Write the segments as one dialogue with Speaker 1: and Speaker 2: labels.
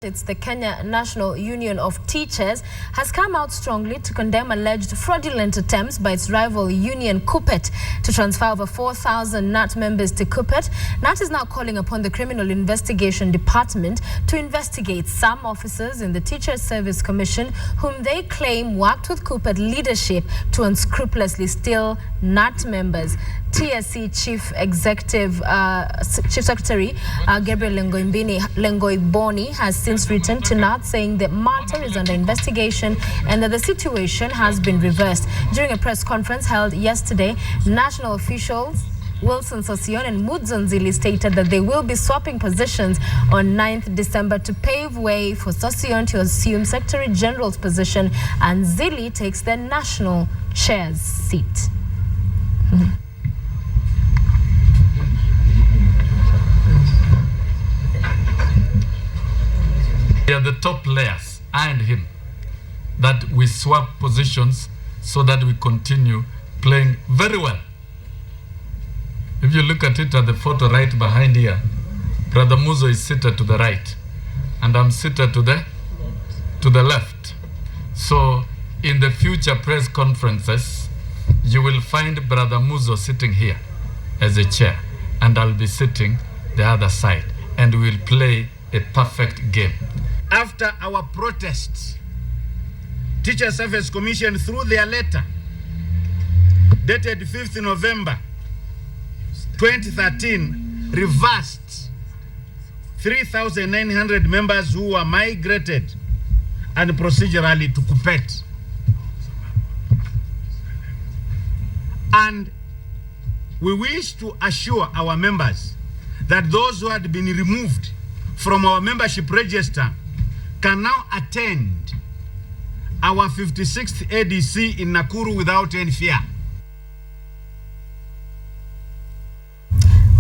Speaker 1: It's the Kenya National Union of Teachers has come out strongly to condemn alleged fraudulent attempts by its rival union Kuppet to transfer over 4,000 KNUT members to Kuppet. KNUT is now calling upon the Criminal Investigation Department to investigate some officers in the Teachers Service Commission whom they claim worked with Kuppet leadership to unscrupulously steal KNUT members. TSC Chief Secretary Gabriel Lengoiboni has since written to KNUT saying the matter is under investigation and that the situation has been reversed. During a press conference held yesterday, national officials Wilson Sosion and Mudzo Nzili stated that they will be swapping positions on 9th December to pave way for Sosion to assume Secretary General's position and Nzili takes their national chair's seat.
Speaker 2: They are the top layers and him that we swap positions so that we continue playing very well. If you look at it at the photo right behind here, Brother Mudzo is seated to the right and I'm seated to the left. So in the future press conferences, you will find Brother Mudzo sitting here as a chair and I'll be sitting the other side and we'll play a perfect game.
Speaker 3: After our protests, Teacher Service Commission, through their letter dated 5th November 2013, reversed 3,900 members who were migrated and procedurally to Kuppet. And we wish to assure our members that those who had been removed from our membership register can now attend our 56th ADC in Nakuru without any fear.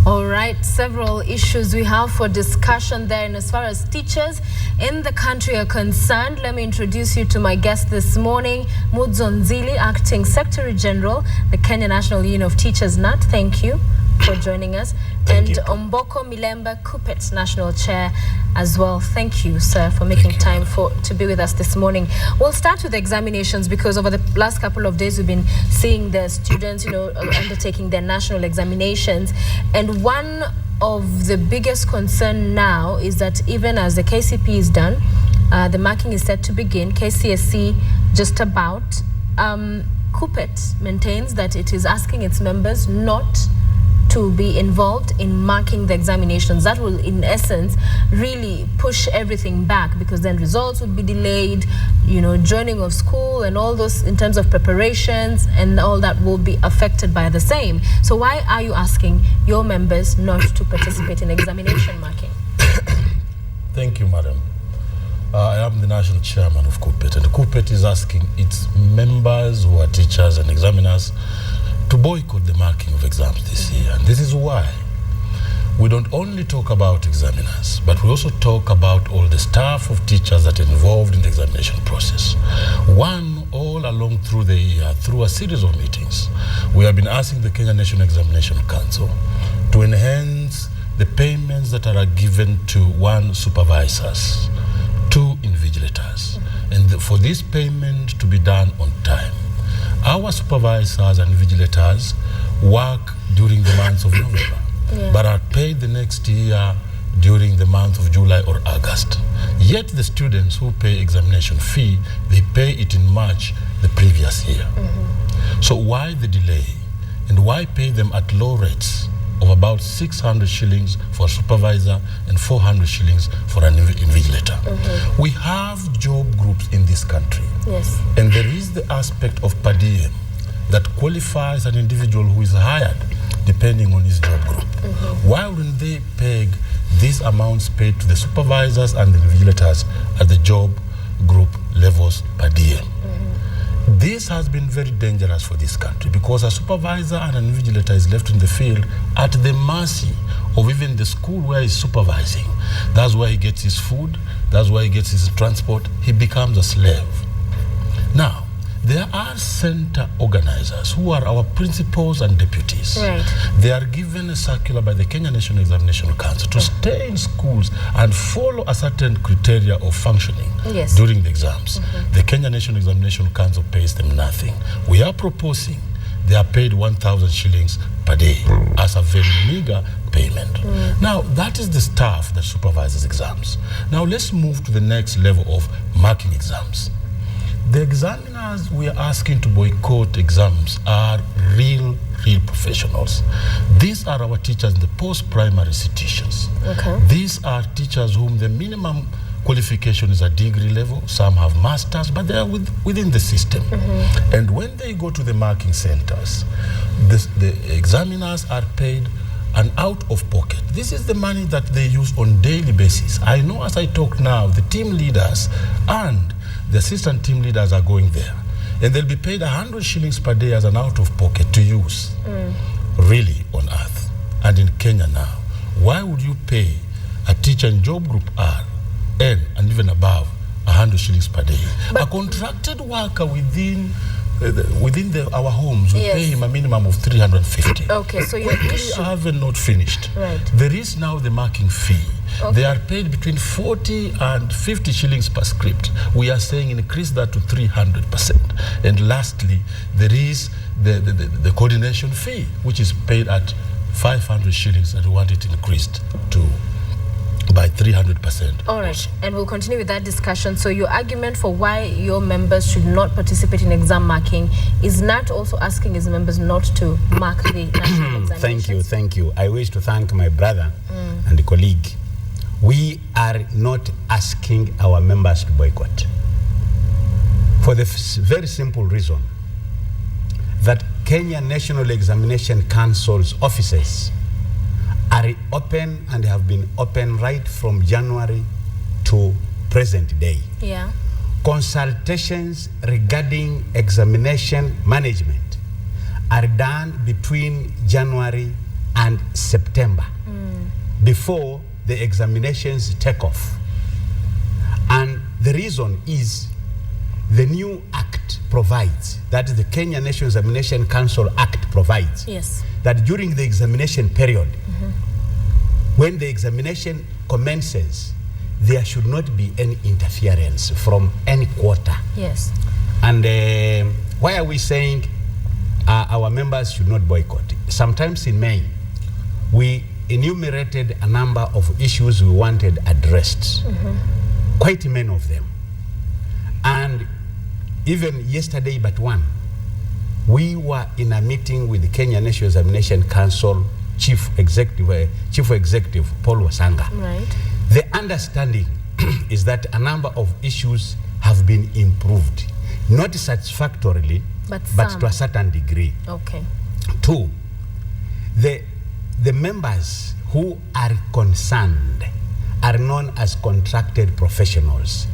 Speaker 1: All right, several issues we have for discussion there. And as far as teachers in the country are concerned, let me introduce you to my guest this morning, Mudzo Nzili, Acting Secretary General, the Kenya National Union of Teachers, KNUT. Thank you for joining us.
Speaker 4: Thank you.
Speaker 1: Omboko Milemba, Kuppet National Chair as well. Thank you, sir, for making time to be with us this morning. We'll start with examinations because over the last couple of days we've been seeing the students, undertaking their national examinations. And one of the biggest concern now is that even as the KCP is done, the marking is set to begin, KCSE just about, Kuppet maintains that it is asking its members not to be involved in marking the examinations. That will, in essence, really push everything back because then results would be delayed, joining of school and all those in terms of preparations and all that will be affected by the same. So why are you asking your members not to participate in examination marking?
Speaker 4: Thank you, madam. I am the national chairman of Kuppet, and Kuppet is asking its members who are teachers and examiners to boycott the marking of exams this year. And this is why we don't only talk about examiners, but we also talk about all the staff of teachers that are involved in the examination process. One, all along through the year, through a series of meetings, we have been asking the Kenya National Examination Council to enhance the payments that are given to one, supervisors, two, invigilators, and for this payment to be done on time. Our supervisors and vigilators work during the months of November, but are paid the next year during the month of July or August. Yet the students who pay examination fee, they pay it in March the previous year. So why the delay? And why pay them at low rates of about 600 shillings for a supervisor and 400 shillings for an invigilator? We have job groups in this country.
Speaker 1: Yes.
Speaker 4: And there is the aspect of per diem that qualifies an individual who is hired depending on his job group. Why wouldn't they peg these amounts paid to the supervisors and the invigilators at the job group levels per diem? This has been very dangerous for this country because a supervisor and an invigilator is left in the field at the mercy of even the school where he's supervising. That's where he gets his food, that's where he gets his transport. He becomes a slave. Now, there are center organizers who are our principals and deputies.
Speaker 1: Right.
Speaker 4: They are given a circular by the Kenya National Examination Council to stay in schools and follow a certain criteria of functioning during the exams. The Kenya National Examination Council pays them nothing. We are proposing they are paid 1,000 shillings per day as a very meager payment. Now, that is the staff that supervises exams. Now, let's move to the next level of marking exams. The examiners we are asking to boycott exams are real professionals. These are our teachers in the post-primary institutions.
Speaker 1: Okay.
Speaker 4: These are teachers whom the minimum qualification is a degree level. Some have masters, but they are within the system. And when they go to the marking centers, the examiners are paid an out of pocket. This is the money that they use on daily basis. I know as I talk now, the team leaders and the assistant team leaders are going there, and they'll be paid 100 shillings per day as an out of pocket to use. Really on earth and in Kenya now, why would you pay a teacher in job group R, N, and even above 100 shillings per day? But a contracted worker within our homes, we pay him a minimum of 350.
Speaker 1: Okay, so you
Speaker 4: haven't not finished.
Speaker 1: Right.
Speaker 4: There is now the marking fee.
Speaker 1: Okay.
Speaker 4: They are paid between 40 and 50 shillings per script. We are saying increase that to 300%. And lastly, there is the coordination fee, which is paid at 500 shillings, and we want it increased to by 300%.
Speaker 1: All right, and we'll continue with that discussion. So your argument for why your members should not participate in exam marking is not also asking his members not to mark the national examinations?
Speaker 3: Thank you. I wish to thank my brother and the colleague. We are not asking our members to boycott for the very simple reason that Kenya National Examination Council's offices are open and have been open right from January to present day.
Speaker 1: Yeah.
Speaker 3: Consultations regarding examination management are done between January and September before the examinations take off. And the reason is the new act provides, that is the Kenya National Examination Council Act provides, that during the examination period, when the examination commences, there should not be any interference from any quarter.
Speaker 1: Yes.
Speaker 3: And why are we saying our members should not boycott? Sometimes in May, we enumerated a number of issues we wanted addressed, quite many of them. And even yesterday but one, we were in a meeting with the Kenya National Examination Council Chief Executive Paul Wasanga.
Speaker 1: Right.
Speaker 3: The understanding is that a number of issues have been improved, not satisfactorily, but to a certain degree.
Speaker 1: Okay.
Speaker 3: Two, the members who are concerned are known as contracted professionals.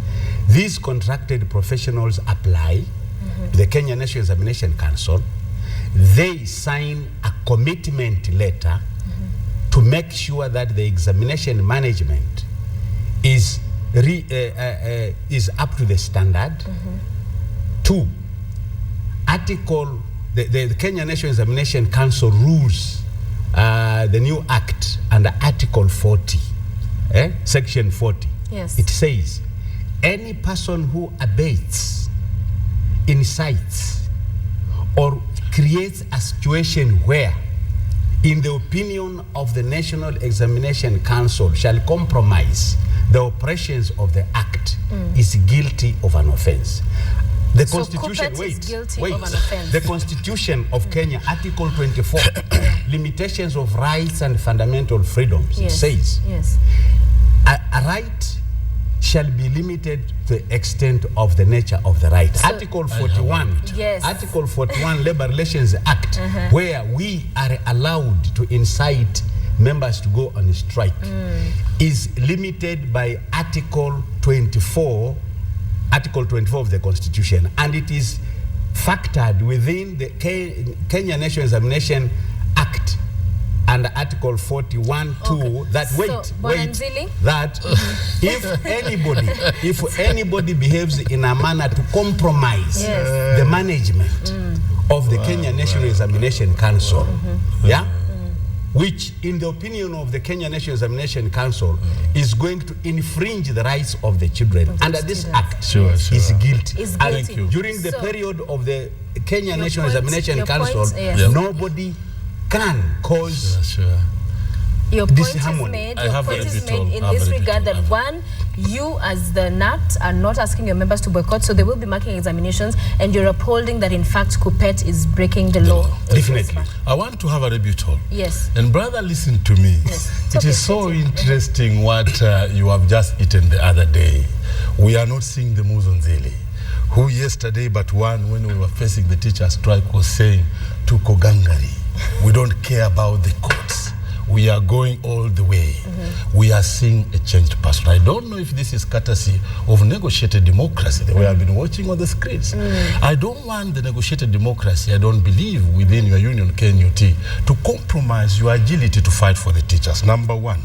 Speaker 3: These contracted professionals apply to the Kenya National Examination Council. They sign a commitment letter to make sure that the examination management is up to the standard. Two, the Kenya National Examination Council rules, the new act under Article 40, Section 40.
Speaker 1: Yes.
Speaker 3: It says, any person who abates, incites, or creates a situation where, in the opinion of the National Examination Council, shall compromise the operations of the act, is guilty of an offense. The Constitution, the Constitution of Kenya, Article 24, limitations of rights and fundamental freedoms, it says, a right shall be limited to the extent of the nature of the right. So, Article 41, Article 41 Labor Relations Act, where we are allowed to incite members to go on strike, is limited by Article 24 of the Constitution, and it is factored within the Kenya National Examination Act, under Article 41(2) that
Speaker 1: Nzili?
Speaker 3: that if anybody behaves in a manner to compromise the management of the Kenya National Examination Council, which in the opinion of the Kenya National Examination Council is going to infringe the rights of the children under this act, is guilty. During the period of the Kenya National Examination Council, nobody can cause
Speaker 1: your point is
Speaker 3: disharmony.
Speaker 1: made. Your point is made in this regard that one, you as the KNUT are not asking your members to boycott, so they will be marking examinations, and you're upholding that in fact Kuppet is breaking the law.
Speaker 3: Definitely.
Speaker 4: I want to have a rebuttal.
Speaker 1: Yes.
Speaker 4: And brother, listen to me.
Speaker 1: Yes.
Speaker 4: It is so interesting what you have just eaten the other day. We are not seeing the Mudzo Nzili, who yesterday but one, when we were facing the teacher strike, was saying, Tuko gangari. We don't care about the courts. We are going all the way. We are seeing a changed person. I don't know if this is courtesy of negotiated democracy that we have been watching on the screens. I don't want the negotiated democracy. I don't believe within your union, KNUT, to compromise your agility to fight for the teachers. Number one,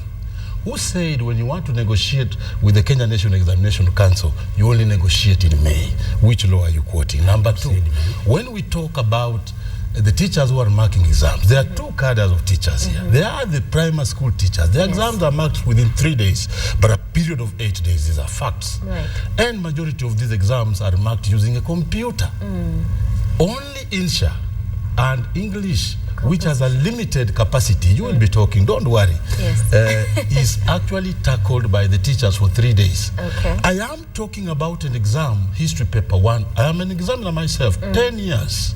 Speaker 4: who said when you want to negotiate with the Kenya National Examination Council, you only negotiate in May? Which law are you quoting? Number two, when we talk about the teachers who are marking exams, there are two cadres of teachers here. There are the primary school teachers. Their exams are marked within 3 days, but a period of 8 days. These are facts. And majority of these exams are marked using a computer. Only Insha and English, which has a limited capacity, you will be talking, don't worry, is actually tackled by the teachers for 3 days. I am talking about an exam, history paper 1. I am an examiner myself, 10 years.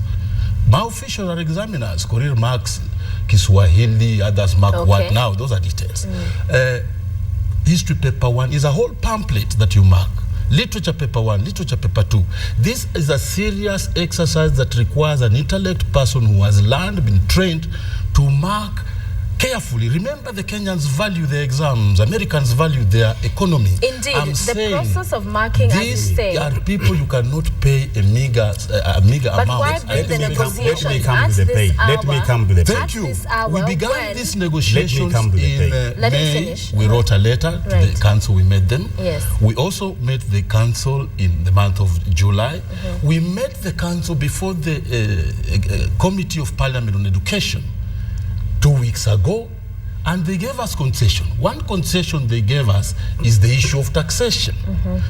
Speaker 4: My officials are examiners. Korir marks Kiswahili, others mark what now. Those are details. History paper 1 is a whole pamphlet that you mark. Literature paper 1, literature paper 2. This is a serious exercise that requires an intellect person who has learned, been trained to mark carefully. Remember, the Kenyans value their exams. Americans value their economy.
Speaker 1: Indeed, the process of marking, as you say,
Speaker 4: are people you cannot pay a meager
Speaker 1: but
Speaker 4: amount.
Speaker 1: why bring the negotiations
Speaker 3: let me come to the pay. Let me come to the pay.
Speaker 4: Thank you. We began these negotiations in May. We wrote a letter to the council. We met them. We also met the council in the month of July. We met the council before the Committee of Parliament on Education 2 weeks ago, and they gave us concession. One concession they gave us is the issue of taxation.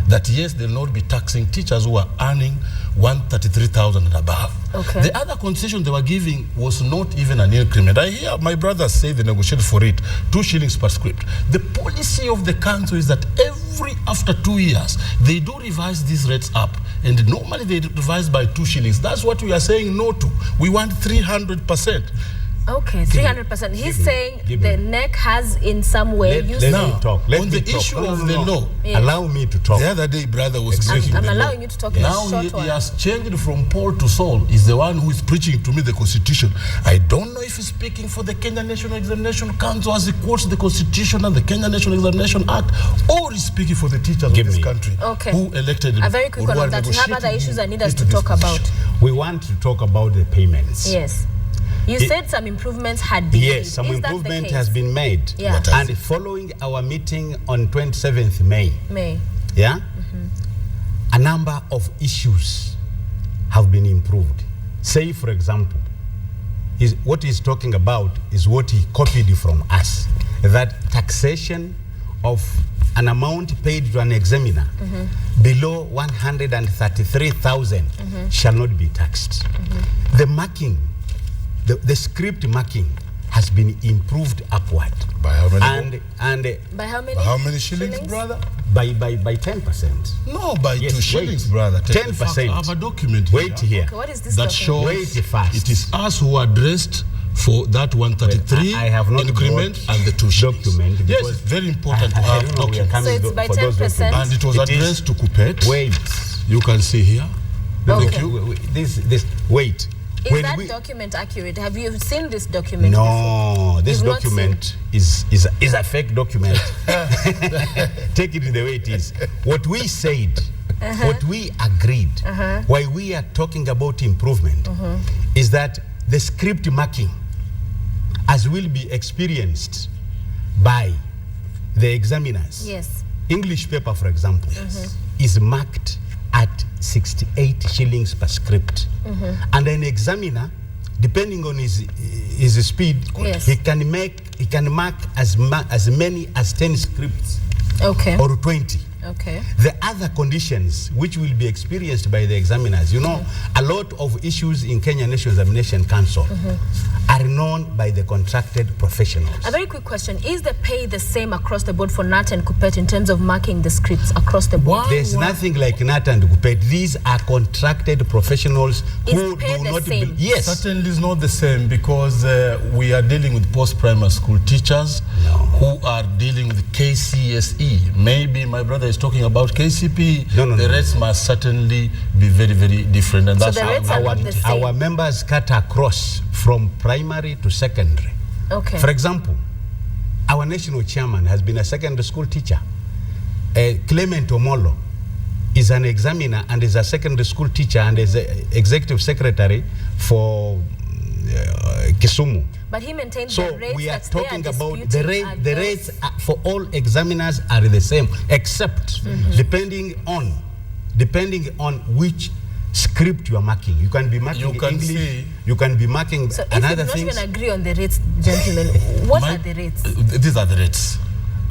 Speaker 4: That yes, they'll not be taxing teachers who are earning 133,000 and above. The other concession they were giving was not even an increment. I hear my brothers say they negotiated for it, 2 shillings per script. The policy of the council is that after 2 years, they do revise these rates up. And normally they revise by 2 shillings. That's what we are saying no to. We want 300%.
Speaker 1: Okay, 300%. He's saying the NEC has in some way used
Speaker 3: Let me talk.
Speaker 4: On the issue of the law,
Speaker 3: allow me to talk.
Speaker 4: The other day, brother was breaking
Speaker 1: I'm
Speaker 4: the
Speaker 1: allowing
Speaker 4: law.
Speaker 1: you to talk in
Speaker 4: Now
Speaker 1: a short one.
Speaker 4: he has changed from Paul to Saul. He's the one who is preaching to me the Constitution. I don't know if he's speaking for the Kenya National Examination Council as he quotes the Constitution and the Kenya National Examination Act, or he's speaking for the teachers of this country who elected him.
Speaker 1: A very quick one on that. We have other issues that need us to talk about.
Speaker 3: We want to talk about the payments.
Speaker 1: Yes. You said some improvements had been made.
Speaker 3: Yes, some improvement has been made. And following our meeting on 27th May, a number of issues have been improved. Say, for example, what he's talking about is what he copied from us, that taxation of an amount paid to an examiner below 133,000 shall not be taxed. The marking, the script marking has been improved upward.
Speaker 4: By how many?
Speaker 1: By how many?
Speaker 4: By how many shillings, brother?
Speaker 3: By 10%.
Speaker 4: No, by 2 shillings, brother.
Speaker 3: 10%.
Speaker 4: I have a document here.
Speaker 3: Wait here.
Speaker 1: Okay, what is this
Speaker 4: That
Speaker 1: document?
Speaker 4: shows it is us who addressed for that 133
Speaker 3: I have not
Speaker 4: increment and the 2 shillings.
Speaker 3: Document.
Speaker 4: Yes, it's very important to have documents.
Speaker 1: So it's by 10%.
Speaker 4: And it was addressed to Kuppet.
Speaker 3: Wait.
Speaker 4: You can see here. Thank you.
Speaker 3: Wait.
Speaker 1: Is that document accurate? Have you seen this document
Speaker 3: No,
Speaker 1: before?
Speaker 3: this document is a fake document. Take it the way it is. What we said, what we agreed, why we are talking about improvement, is that the script marking as will be experienced by the examiners.
Speaker 1: Yes.
Speaker 3: English paper, for example, is marked at 68 shillings per script. And an examiner, depending on his speed,
Speaker 1: Yes.
Speaker 3: he can mark as many as 10 scripts or 20.
Speaker 1: Okay.
Speaker 3: The other conditions which will be experienced by the examiners, you know, a lot of issues in Kenya National Examination Council are known by the contracted professionals.
Speaker 1: A very quick question. Is the pay the same across the board for KNUT and Kuppet in terms of marking the scripts across the board?
Speaker 3: There's nothing like KNUT and Kuppet. These are contracted professionals who
Speaker 1: pay
Speaker 3: do
Speaker 1: the
Speaker 3: not
Speaker 1: same?
Speaker 3: Yes.
Speaker 4: Certainly it's not the same, because we are dealing with post-primary school teachers who are dealing with KCSE. Maybe my brother is talking about KCP.
Speaker 3: No,
Speaker 4: the rates must certainly be very, very different. And
Speaker 1: So
Speaker 4: that's
Speaker 1: the
Speaker 4: how
Speaker 1: rates are not the same.
Speaker 3: Our members cut across from primary to secondary.
Speaker 1: Okay.
Speaker 3: For example, our national chairman has been a secondary school teacher. Clement Omolo is an examiner and is a secondary school teacher and is a executive secretary for Kisumu.
Speaker 1: But he maintains
Speaker 3: So
Speaker 1: the rates
Speaker 3: we are
Speaker 1: that they
Speaker 3: talking
Speaker 1: are
Speaker 3: about
Speaker 1: disputing are
Speaker 3: the
Speaker 1: those-
Speaker 3: rates for all examiners are the same, except depending on which script you are marking. You can be marking
Speaker 4: You can
Speaker 3: English.
Speaker 4: see-
Speaker 3: You can be marking
Speaker 1: So if
Speaker 3: another
Speaker 1: you do not
Speaker 3: thing.
Speaker 1: even agree on the rates, gentlemen, what are the rates?
Speaker 4: These are the rates.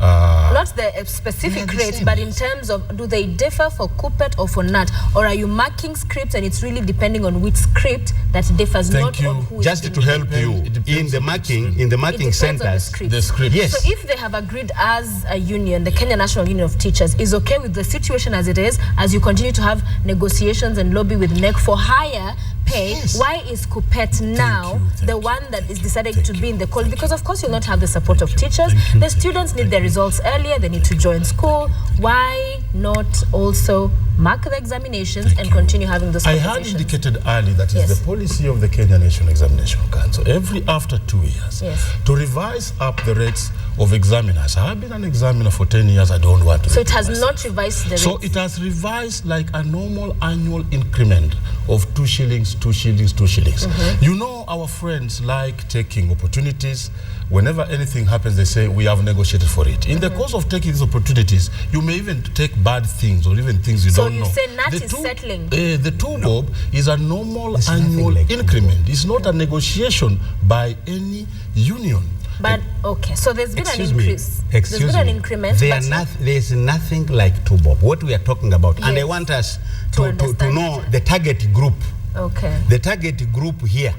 Speaker 1: Not the specific
Speaker 3: the
Speaker 1: rates,
Speaker 3: same.
Speaker 1: but in terms of, do they differ for Kuppet or for KNUT? Or are you marking scripts and it's really depending on which script that differs,
Speaker 4: Thank
Speaker 1: not
Speaker 4: you.
Speaker 1: on who is
Speaker 3: Just
Speaker 1: doing
Speaker 3: to
Speaker 1: it?
Speaker 3: help you
Speaker 4: It depends
Speaker 3: in the
Speaker 4: on the
Speaker 3: marking
Speaker 4: script.
Speaker 3: in the
Speaker 1: It
Speaker 3: marking
Speaker 1: depends on the
Speaker 3: centers.
Speaker 1: script.
Speaker 4: The script.
Speaker 3: Yes.
Speaker 1: So if they have agreed as a union, the Kenya National Union of Teachers is okay with the situation as it is, as you continue to have negotiations and lobby with NEC for higher pay,
Speaker 3: Yes.
Speaker 1: why is Kuppet now
Speaker 4: thank
Speaker 1: the one that is decided to be in the cold? Because of course you'll not have the support of teachers. The students need their results earlier, they need to join school. Why not also mark the examinations and continue having those
Speaker 4: I had
Speaker 1: conversations?
Speaker 4: indicated early that is
Speaker 1: Yes.
Speaker 4: the policy of the Kenya National Examination Council after 2 years
Speaker 1: Yes.
Speaker 4: to revise up the rates of examiners. I have been an examiner for 10 years. I don't want to.
Speaker 1: So it
Speaker 4: repeat
Speaker 1: has
Speaker 4: myself.
Speaker 1: not revised the rates.
Speaker 4: So it has revised like a normal annual increment of 2 shillings, 2 shillings, 2 shillings. You know, our friends like taking opportunities. Whenever anything happens, they say, we have negotiated for it. In the course of taking these opportunities, you may even take bad things or even things you
Speaker 1: So
Speaker 4: don't
Speaker 1: you
Speaker 4: know.
Speaker 1: say NAT
Speaker 4: The
Speaker 1: is settling?
Speaker 4: The 2 bob is a normal
Speaker 3: There's nothing
Speaker 4: annual
Speaker 3: like
Speaker 4: increment. It's not a negotiation by any union.
Speaker 1: But okay, so there's been an
Speaker 3: Excuse me.
Speaker 1: increase.
Speaker 3: Excuse
Speaker 1: There's been
Speaker 3: me.
Speaker 1: an increment.
Speaker 3: There
Speaker 1: but you-
Speaker 3: there's nothing like 2 bob. What we are talking about, and I
Speaker 1: Yes.
Speaker 3: want us
Speaker 1: To
Speaker 3: to
Speaker 1: understand
Speaker 3: know
Speaker 1: better.
Speaker 3: the target group.
Speaker 1: Okay.
Speaker 3: The target group here,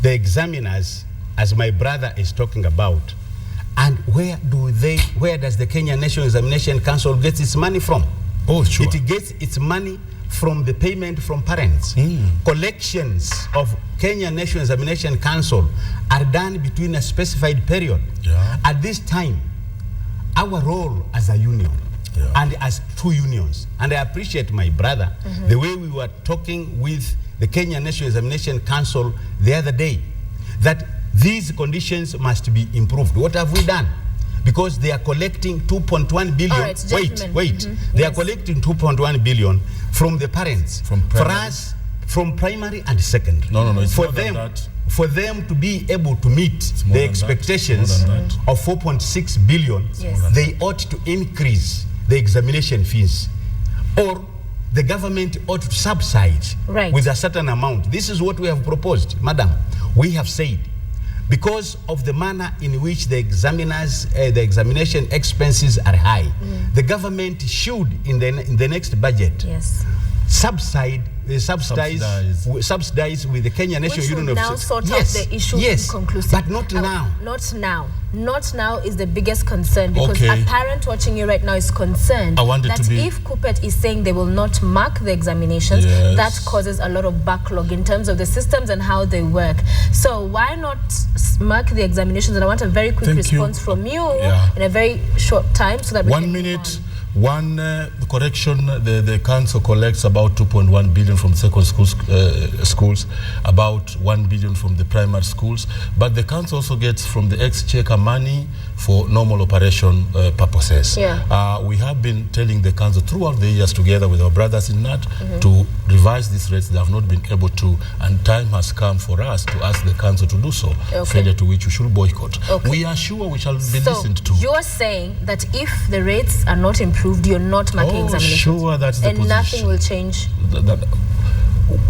Speaker 3: the examiners, as my brother is talking about, and where does the Kenya National Examination Council get its money from?
Speaker 4: Oh, sure.
Speaker 3: It gets its money from the payment from parents. Collections of Kenya National Examination Council are done between a specified period.
Speaker 4: Yeah.
Speaker 3: At this time, our role as a union and as 2 unions, and I appreciate my brother, the way we were talking with the Kenya National Examination Council the other day, that these conditions must be improved. What have we done? Because they are collecting 2.1 billion.
Speaker 1: All right, gentlemen.
Speaker 3: Wait. They are collecting 2.1 billion from the parents.
Speaker 4: From
Speaker 3: For
Speaker 4: primary?
Speaker 3: us, from primary and secondary.
Speaker 4: No, it's
Speaker 3: For
Speaker 4: more than
Speaker 3: them,
Speaker 4: that.
Speaker 3: for them to be able to meet
Speaker 4: more
Speaker 3: the
Speaker 4: than that.
Speaker 3: expectations
Speaker 4: It's more than that.
Speaker 3: of 4.6 billion,
Speaker 1: Yes.
Speaker 3: they ought to increase the examination fees, or the government ought to subsidize
Speaker 1: Right.
Speaker 3: with a certain amount. This is what we have proposed, madam. We have said, because of the manner in which the examiners, the examination expenses are high, the government should, in the next budget,
Speaker 1: Yes.
Speaker 3: subsidize with the Kenya
Speaker 1: We
Speaker 3: National
Speaker 1: should
Speaker 3: Union of
Speaker 1: now
Speaker 3: Teachers.
Speaker 1: sort out the issue conclusively.
Speaker 3: But not now.
Speaker 1: Not now. Not now is the biggest concern, because
Speaker 4: Okay.
Speaker 1: a parent watching you right now is concerned
Speaker 4: I want it
Speaker 1: that
Speaker 4: to be-
Speaker 1: if Kuppet is saying they will not mark the examinations,
Speaker 4: Yes.
Speaker 1: that causes a lot of backlog in terms of the systems and how they work. So why not mark the examinations? And I want a very quick
Speaker 4: Thank you.
Speaker 1: response from you
Speaker 4: Yeah.
Speaker 1: in a very short time so that we
Speaker 4: 1
Speaker 1: can move
Speaker 4: minute.
Speaker 1: on.
Speaker 4: One correction, the council collects about 2.1 billion from secondary schools, about 1 billion from the primary schools, but the council also gets from the exchequer money for normal operation purposes.
Speaker 1: Yeah.
Speaker 4: We have been telling the council throughout the years together with our brothers in KNUT to revise these rates. They have not been able to, and time has come for us to ask the council to do so, failure to which we should boycott. We are sure we shall be listened to.
Speaker 1: You're saying that if the rates are not improved, you're not marking examinations?
Speaker 4: Sure, that's the position.
Speaker 1: Nothing will change?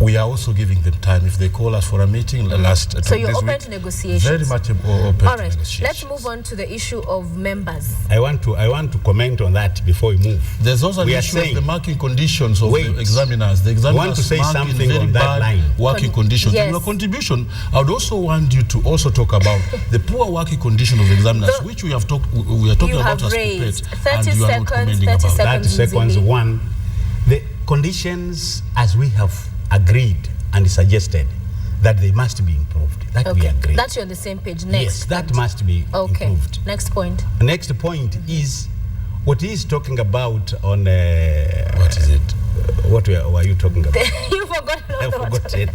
Speaker 4: We are also giving them time. If they call us for a meeting last
Speaker 1: so you're open to negotiations?
Speaker 4: Very much open
Speaker 1: All
Speaker 4: to
Speaker 1: right,
Speaker 4: negotiations.
Speaker 1: let's move on to the issue of members.
Speaker 3: I want to comment on that before we move.
Speaker 4: There's also an issue of the marking conditions of the examiners. The examiners
Speaker 3: want to say
Speaker 4: mark
Speaker 3: something
Speaker 4: in very
Speaker 3: on that
Speaker 4: bad
Speaker 3: line.
Speaker 4: working conditions.
Speaker 1: Yes.
Speaker 4: In your contribution, I would also want you to also talk about the poor working condition of examiners, which we are talking about as
Speaker 1: raised.
Speaker 4: Kuppet,
Speaker 1: 30
Speaker 4: and you are not
Speaker 1: seconds,
Speaker 4: commenting
Speaker 1: 30
Speaker 4: about.
Speaker 1: seconds.
Speaker 3: 30 seconds. One, the conditions as we have agreed and suggested that they must be improved. That we agree.
Speaker 1: That's you're on the same page. Next.
Speaker 3: Yes, that must be improved.
Speaker 1: Next point.
Speaker 3: Next point is what he is talking about on
Speaker 4: what is it?
Speaker 3: What were you talking about?
Speaker 1: You forgot.
Speaker 3: I forgot it.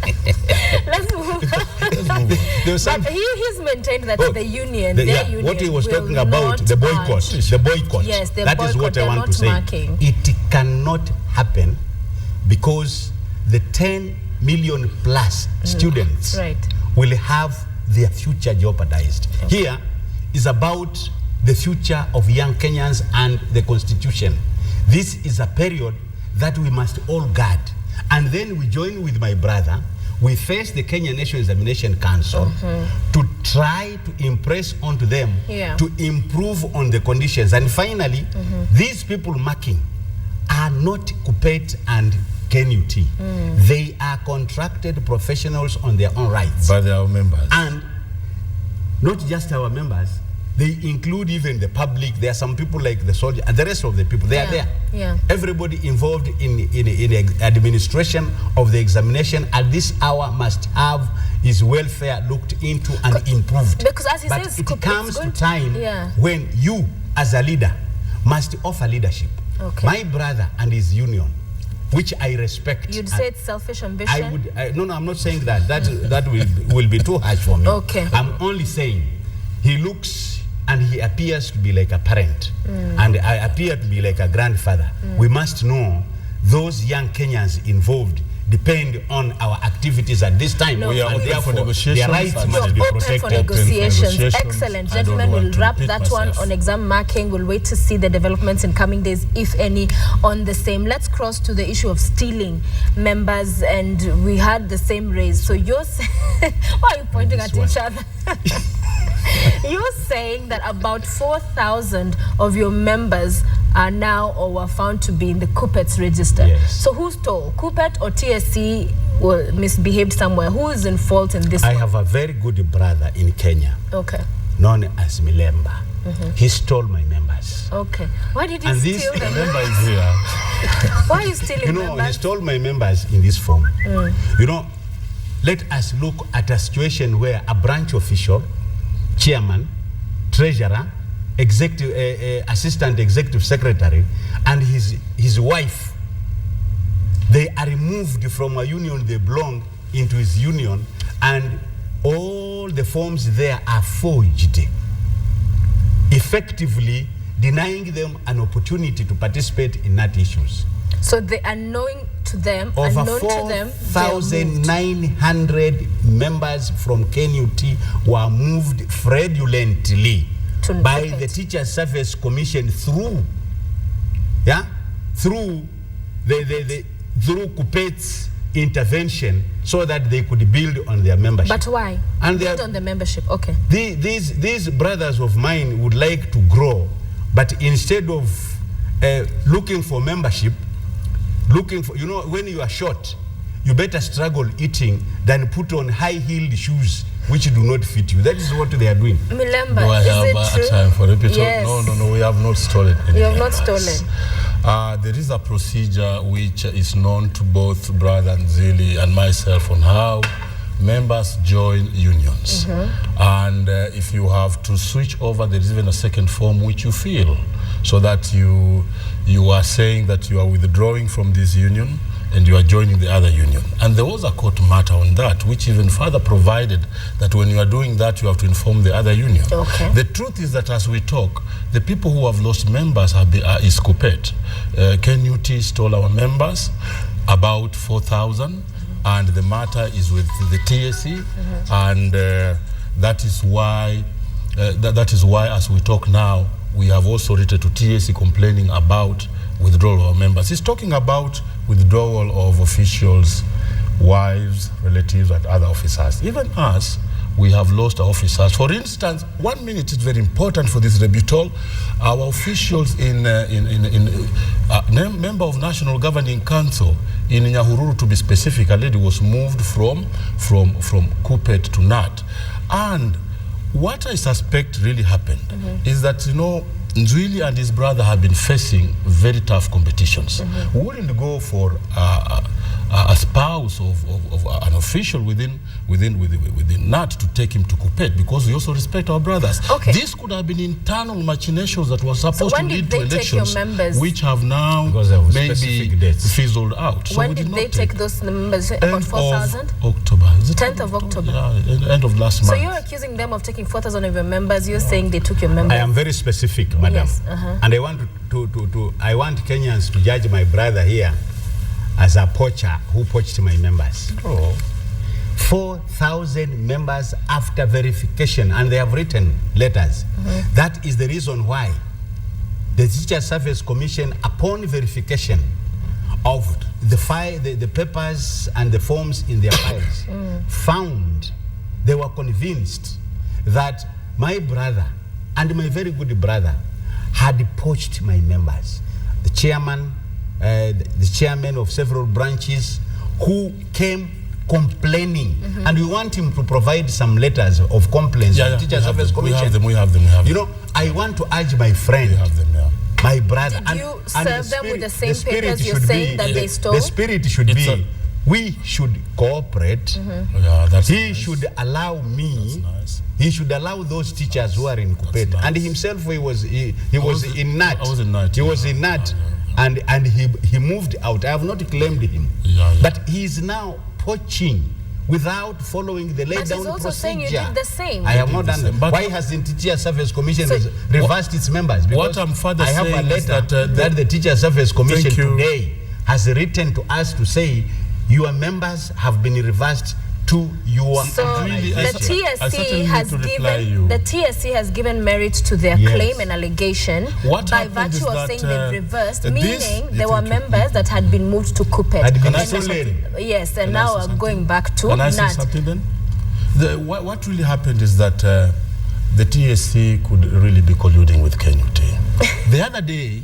Speaker 1: Let's move on. But he's maintained that the union, their union,
Speaker 3: what he was
Speaker 1: will
Speaker 3: talking about, the boycott.
Speaker 1: march.
Speaker 3: The boycott.
Speaker 1: Yes, the
Speaker 3: that
Speaker 1: boycott,
Speaker 3: is what I want to say.
Speaker 1: Marking.
Speaker 3: It cannot happen because the 10 million plus students will have their future jeopardized. Here is about the future of young Kenyans and the Constitution. This is a period that we must all guard. And then we join with my brother. We face the Kenya National Examination Council to try to impress onto them to improve on the conditions. And finally, these people marking are not Kuppet and KNUT. They are contracted professionals on their own rights.
Speaker 4: By their members.
Speaker 3: And not just our members, they include even the public. There are some people like the soldier and the rest of the people. They are there.
Speaker 1: Yeah.
Speaker 3: Everybody involved in administration of the examination at this hour must have his welfare looked into and improved.
Speaker 1: Because as he
Speaker 3: but
Speaker 1: says,
Speaker 3: it comes to time when you, as a leader, must offer leadership. My brother and his union, which I respect.
Speaker 1: You'd say it's selfish ambition?
Speaker 3: I would. No, I'm not saying that. That will be too harsh for me. I'm only saying he looks and he appears to be like a parent, and I appear to be like a grandfather. We must know those young Kenyans involved depend on our activities at this time.
Speaker 4: We are open for negotiations.
Speaker 3: Their rights must be protected.
Speaker 1: For negotiations. Excellent. Gentlemen, we'll wrap that one on exam marking. We'll wait to see the developments in coming days, if any, on the same. Let's cross to the issue of stealing members, and we had the same raise. So you're why are you pointing at each other? You're saying that about 4,000 of your members are now or were found to be in the Kuppet's register.
Speaker 3: Yes.
Speaker 1: So who stole? Kuppet or TSC misbehaved somewhere? Who is in fault in this?
Speaker 3: I have a very good brother in Kenya. Known as Milemba. He stole my members.
Speaker 1: Why did you steal them?
Speaker 4: Milemba is here.
Speaker 1: Why are you stealing members?
Speaker 3: He stole my members in this form. Let us look at a situation where a branch official, chairman, treasurer, assistant executive secretary, and his wife, they are removed from a union they belong into his union, and all the forms there are forged, effectively denying them an opportunity to participate in that issues.
Speaker 1: So they are unknown to them,
Speaker 3: over 4,900 members from KNUT were moved fraudulently by the Teacher Service Commission through Kuppet's intervention, so that they could build on their membership.
Speaker 1: But why?
Speaker 3: And
Speaker 1: build on the membership.
Speaker 3: These brothers of mine would like to grow, but instead of looking for membership, when you are short, you better struggle eating than put on high-heeled shoes which do not fit you. That is what they are doing.
Speaker 1: Milemba,
Speaker 4: do I have a time for repeat?
Speaker 1: Yes.
Speaker 4: No, we have not stolen any.
Speaker 1: You have not stolen.
Speaker 4: There is a procedure which is known to both Brother Nzili and myself on how members join unions. And if you have to switch over, there is even a second form which you fill, so that you are saying that you are withdrawing from this union and you are joining the other union. And there was a court matter on that, which even further provided that when you are doing that, you have to inform the other union.
Speaker 1: Okay.
Speaker 4: The truth is that as we talk, the people who have lost members is Kuppet. KNUT stole our members, about 4,000, and the matter is with the TSC, and that is why, as we talk now, we have also written to TSC complaining about withdrawal of our members. It's talking about withdrawal of officials, wives, relatives, and other officers. Even us, we have lost our officers. For instance, 1 minute is very important for this rebuttal. Our officials member of National Governing Council in Nyahururu, to be specific, a lady was moved from Kuppet to KNUT. And what I suspect really happened is that, Nzili and his brother have been facing very tough competitions. We wouldn't go for a spouse of an official within KNUT to take him to Kuppet, because we also respect our brothers.
Speaker 1: Okay.
Speaker 4: This could have been internal machinations that were supposed to lead to elections,
Speaker 1: members?
Speaker 4: which have now maybe fizzled out. So
Speaker 1: when did they take those members? About 4,000?
Speaker 4: October. Is it
Speaker 1: 10th of October.
Speaker 4: Yeah, end of last month.
Speaker 1: So you're accusing them of taking 4,000 of your members. You're saying they took your members.
Speaker 3: I am very specific, madam.
Speaker 1: Yes.
Speaker 3: And I want I want Kenyans to judge my brother here as a poacher who poached my members. 4,000 members after verification, and they have written letters. That is the reason why the Teacher Service Commission, upon verification of the papers and the forms in their files, they were convinced that my brother and my very good brother had poached my members. The chairman, the chairman of several branches, who came complaining, and we want him to provide some letters of complaints to the Teacher Service Commission.
Speaker 4: We have them.
Speaker 3: I want to urge my friend, my brother.
Speaker 1: Did you serve them with the same papers you're saying that they stole?
Speaker 3: The spirit should be, we should cooperate. He should allow me. He should allow those teachers who are in Kuppet, and himself he was in KNUT.
Speaker 4: I was in KNUT.
Speaker 3: He was in KNUT, and he moved out. I have not claimed him, but he is now poaching without following the laid down procedure. But he's also saying you did the same. I have not done that. Why hasn't the Teacher Service Commission reversed its members? Because
Speaker 4: what I'm further
Speaker 3: I have
Speaker 4: saying
Speaker 3: a letter that the Teacher Service Commission today has written to us to say your members have been reversed to your
Speaker 1: the TSC has given merit to their claim and allegation by virtue of saying they've reversed, meaning there were members that had been moved to Kuppet. And now are going back to KNUT.
Speaker 4: Can I say something then? What really happened is that the TSC could really be colluding with KNUT. The other day,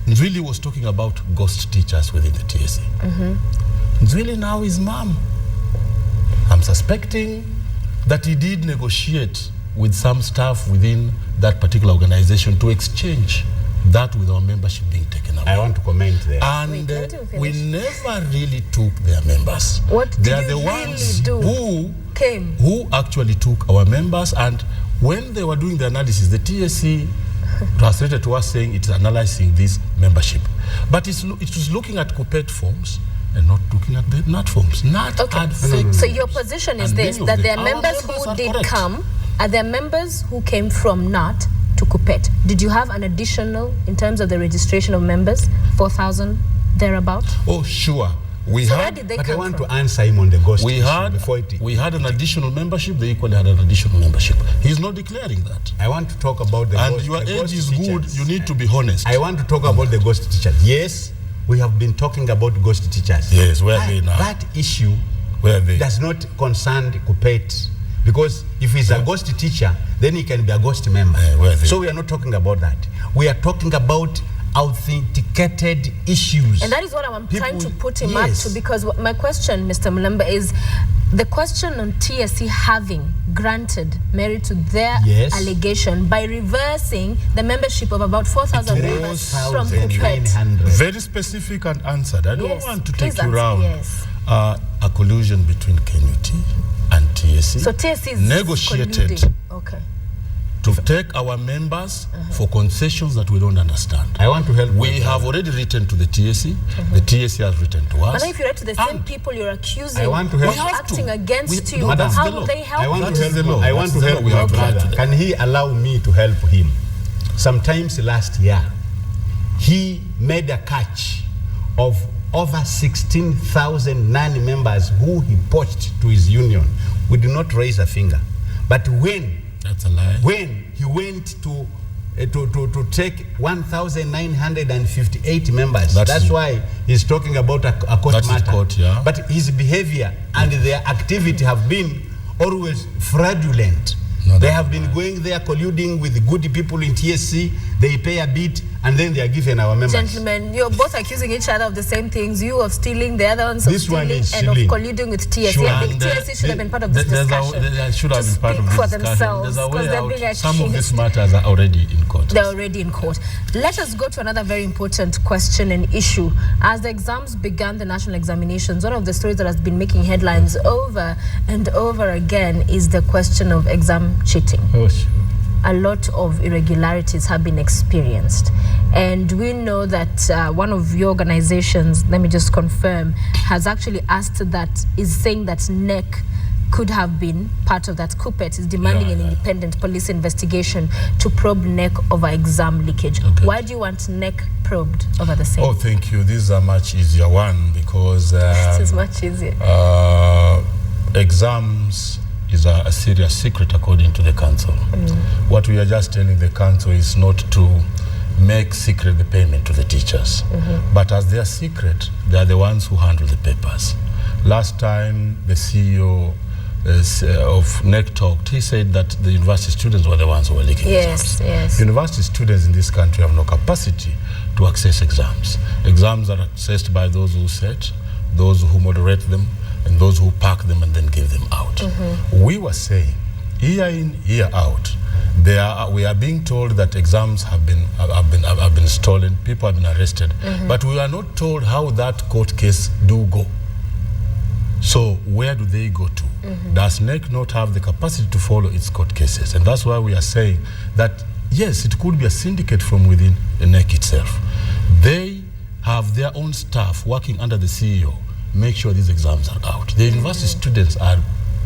Speaker 4: Nzili was talking about ghost teachers within the TSC. Nzili now is mom. I'm suspecting that he did negotiate with some staff within that particular organization to exchange that with our membership being taken away.
Speaker 3: I want to comment there.
Speaker 4: And we never really took their members.
Speaker 1: They are the ones who
Speaker 4: actually took our members, and when they were doing the analysis, the TSC translated to us saying it is analyzing this membership. But it was looking at Kuppet forms and not looking at the KNUT forms.
Speaker 1: So your position is this, that there are members who did come, are there members who came from KNUT to Kuppet? Did you have an additional, in terms of the registration of members, 4,000 thereabout?
Speaker 4: Oh, sure.
Speaker 1: Where did they come
Speaker 3: I want to answer him on the ghost
Speaker 4: we had an additional membership. They equally had an additional membership. He's not declaring that.
Speaker 3: I want to talk about the
Speaker 4: ghost. And your age is good. You need to be honest.
Speaker 3: I want to talk about the ghost teachers. Yes, we have been talking about ghost teachers.
Speaker 4: Yes, where are they now?
Speaker 3: That issue does not concern Kuppet, because if he's a ghost teacher, then he can be a ghost member. So we are not talking about that. We are talking about authenticated issues.
Speaker 1: And that is what I'm trying to put him up to, because my question, Mr. Milemba, is the question on TSC having granted merit to their allegation by reversing the membership of about 4,000 members from Kuppet.
Speaker 4: Very specific and answered. I don't want to take you around a collusion between KNUT TSC.
Speaker 1: So TSC is
Speaker 4: negotiated
Speaker 1: colluding. Okay.
Speaker 4: to take our members for concessions that we don't understand.
Speaker 3: I want to help.
Speaker 4: We have already written to the TSC. The TSC has written to us.
Speaker 1: But now if you write to the same people you're accusing
Speaker 3: I want to help.
Speaker 1: of acting against you,
Speaker 4: Madam,
Speaker 1: how
Speaker 4: that's the
Speaker 1: will
Speaker 4: law.
Speaker 1: they help
Speaker 3: I want
Speaker 1: you?
Speaker 3: to help.
Speaker 4: the law.
Speaker 3: I want to
Speaker 4: That's the
Speaker 3: help
Speaker 4: law. We
Speaker 3: my
Speaker 4: have to
Speaker 3: brother.
Speaker 4: help them.
Speaker 3: Can he allow me to help him? Sometimes last year, he made a catch of over 16,000 non-members who he poached to his union. We did not raise a finger. But
Speaker 4: That's a lie.
Speaker 3: when he went to take 1,958 members. That's why he's talking about a court
Speaker 4: That is
Speaker 3: matter.
Speaker 4: court, yeah.
Speaker 3: But his behavior and their activity have been always fraudulent.
Speaker 4: No,
Speaker 3: They
Speaker 4: that's
Speaker 3: have been going there colluding with good people in TSC. They pay a bit and then they are given our members.
Speaker 1: Gentlemen, you're both accusing each other of the same things. You of stealing, the other ones of
Speaker 3: This one
Speaker 1: stealing,
Speaker 3: is
Speaker 1: and of
Speaker 3: stealing.
Speaker 1: colluding with TSC.
Speaker 3: Sure.
Speaker 1: I think
Speaker 4: And,
Speaker 1: TSC should have been part of this
Speaker 4: there's
Speaker 1: discussion.
Speaker 4: They should have been part of
Speaker 1: speak
Speaker 4: this
Speaker 1: for
Speaker 4: discussion.
Speaker 1: themselves,
Speaker 4: There's a way
Speaker 1: 'cause they're
Speaker 4: out.
Speaker 1: being
Speaker 4: Some of
Speaker 1: accused.
Speaker 4: these matters are already in court.
Speaker 1: They're already in court. Let us go to another very important question and issue. As the exams began, the national examinations, one of the stories that has been making headlines over and over again is the question of exam cheating.
Speaker 4: Oh, sure.
Speaker 1: A lot of irregularities have been experienced. And we know that one of your organizations, let me just confirm, has actually asked that, is saying that NEC could have been part of that. Kuppet is demanding an independent police investigation to probe NEC over exam leakage.
Speaker 4: Okay.
Speaker 1: Why do you want NEC probed over the same?
Speaker 4: Oh, thank you. This is a much easier one because
Speaker 1: This is much easier.
Speaker 4: exams is a serious secret according to the council. What we are just telling the council is not to make secret the payment to the teachers. But as their secret, they are the ones who handle the papers. Last time the CEO of NEC talked, he said that the university students were the ones who were leaking exams.
Speaker 1: Yes.
Speaker 4: University students in this country have no capacity to access exams. Exams are accessed by those who set, those who moderate them, and those who pack them and then give them out. We were saying, year in, year out, we are being told that exams have been stolen, people have been arrested, but we are not told how that court case do go. So where do they go to? Does NEC not have the capacity to follow its court cases? And that's why we are saying that, yes, it could be a syndicate from within the NEC itself. They have their own staff working under the CEO, make sure these exams are out. The university students are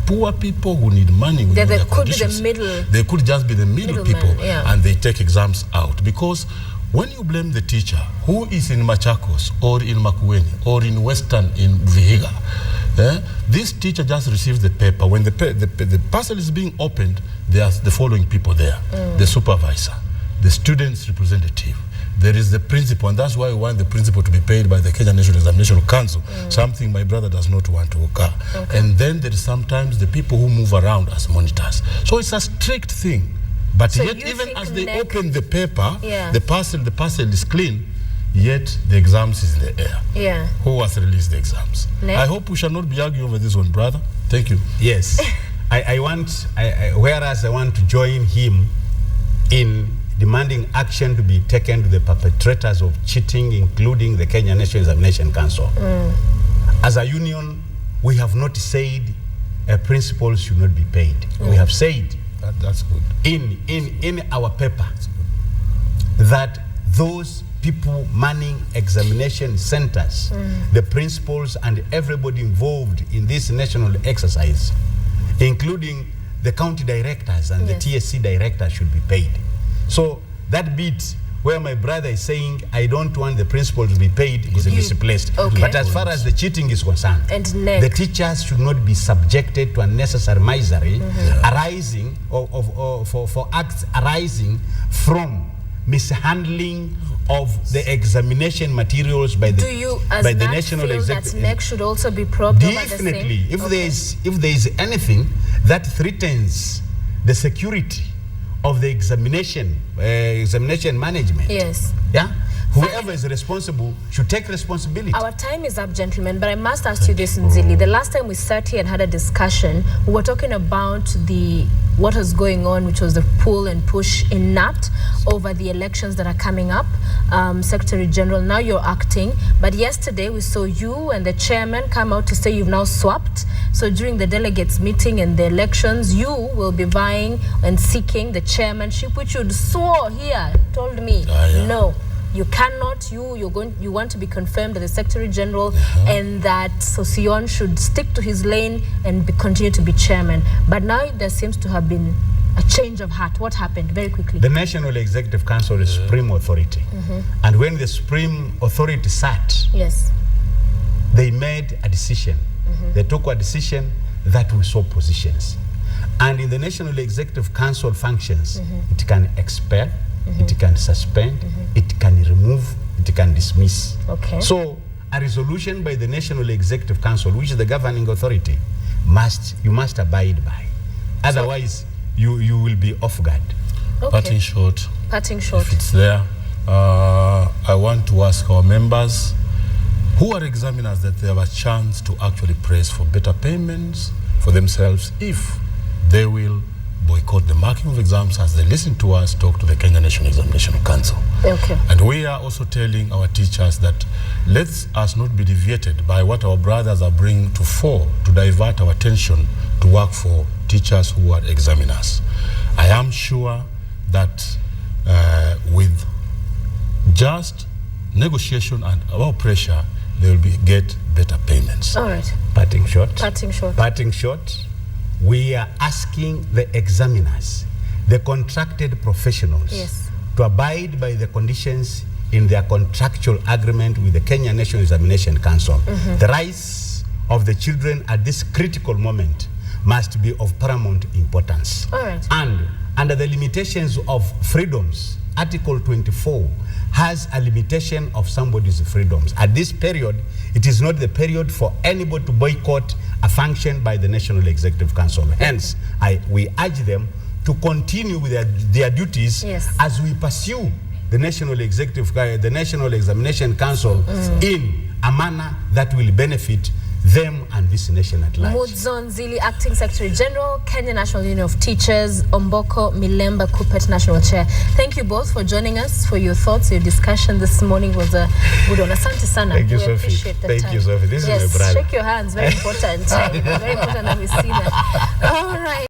Speaker 4: poor people who need money.
Speaker 1: They
Speaker 4: their
Speaker 1: could be the
Speaker 4: conditions.
Speaker 1: middle.
Speaker 4: They could just be the middle people,
Speaker 1: yeah.
Speaker 4: and they take exams out. Because when you blame the teacher who is in Machakos or in Makueni or in Western in Vihiga, this teacher just receives the paper. When the parcel is being opened, there's the following people there: the supervisor, the student's representative, there is the principal, and that's why we want the principal to be paid by the Kenya National Examination Council, something my brother does not want to occur. And then there is sometimes the people who move around as monitors. So it's a strict thing. But
Speaker 1: So
Speaker 4: yet,
Speaker 1: you
Speaker 4: even
Speaker 1: think
Speaker 4: as they
Speaker 1: NEC
Speaker 4: open the paper,
Speaker 1: Yeah.
Speaker 4: the parcel is clean, yet the exams is in the air.
Speaker 1: Yeah.
Speaker 4: Who has released the exams?
Speaker 1: NEC?
Speaker 4: I hope we shall not be arguing over this one, brother. Thank you.
Speaker 3: Yes. Whereas I want to join him in demanding action to be taken to the perpetrators of cheating, including the Kenya National Examination Council. As a union, we have not said principals should not be paid. We have said
Speaker 4: That's good.
Speaker 3: in our paper that those people manning examination centers, the principals and everybody involved in this national exercise, including the county directors and
Speaker 1: Yes.
Speaker 3: the TSC directors, should be paid. So that bit where my brother is saying I don't want the principal to be paid is misplaced.
Speaker 1: Okay.
Speaker 3: But as far as the cheating is concerned,
Speaker 1: And NEC.
Speaker 3: the teachers should not be subjected to unnecessary misery arising for acts arising from mishandling of the examination materials by the
Speaker 1: Do you, as
Speaker 3: by the
Speaker 1: NAC,
Speaker 3: national
Speaker 1: feel that
Speaker 3: executive.
Speaker 1: NEC should also be probed over the same?
Speaker 3: Definitely, if
Speaker 1: Okay.
Speaker 3: there is anything that threatens the security of the examination management,
Speaker 1: Yes.
Speaker 3: yeah, whoever is responsible should take responsibility.
Speaker 1: Our time is up, gentlemen, but I must ask you this, Nzili. The last time we sat here and had a discussion, we were talking about what was going on, which was the pull and push in KNUT over the elections that are coming up. Secretary General, now you're acting, but yesterday we saw you and the chairman come out to say you've now swapped. So during the delegates meeting and the elections, you will be vying and seeking the chairmanship, which you swore here, told me, no, you cannot. You want to be confirmed as the Secretary General, and that Sosion should stick to his lane and continue to be chairman. But now there seems to have been a change of heart. What happened? Very quickly.
Speaker 3: The National Executive Council is supreme authority. And when the supreme authority sat, they made a decision. They took a decision that we saw positions. And in the National Executive Council functions, it can expel, it can suspend, it can remove, it can dismiss. So a resolution by the National Executive Council, which is the governing authority, you must abide by. Otherwise, you will be off guard.
Speaker 4: Parting short. If it's there, I want to ask our members who are examiners that they have a chance to actually press for better payments for themselves if they will boycott the marking of exams as they listen to us talk to the Kenya National Examination Council. And we are also telling our teachers that let us not be deviated by what our brothers are bringing to fore to divert our attention to work for teachers who are examiners. I am sure that with just negotiation and our pressure, they will get better payments.
Speaker 1: All right.
Speaker 3: Parting short.
Speaker 1: Parting short.
Speaker 3: We are asking the examiners, the contracted professionals, to abide by the conditions in their contractual agreement with the Kenya National Examination Council. The rights of the children at this critical moment must be of paramount importance. And under the limitations of freedoms, Article 24 has a limitation of somebody's freedoms. At this period, it is not the period for anybody to boycott a function by the National Executive Council. Hence, we urge them to continue with their duties as we pursue the National Examination Council in a manner that will benefit them and this nation at large.
Speaker 1: Mudzo, Nzili, Acting Secretary General, Kenya National Union of Teachers, Omboko, Milemba, Kuppet National Chair. Thank you both for joining us, for your thoughts. Your discussion this morning was a good one. Asante sana.
Speaker 3: Thank you, Sophie.
Speaker 1: Appreciate the time.
Speaker 3: Thank you, Sophie. This is my brother.
Speaker 1: Shake your hands. Very important. Very important that we see that. All right.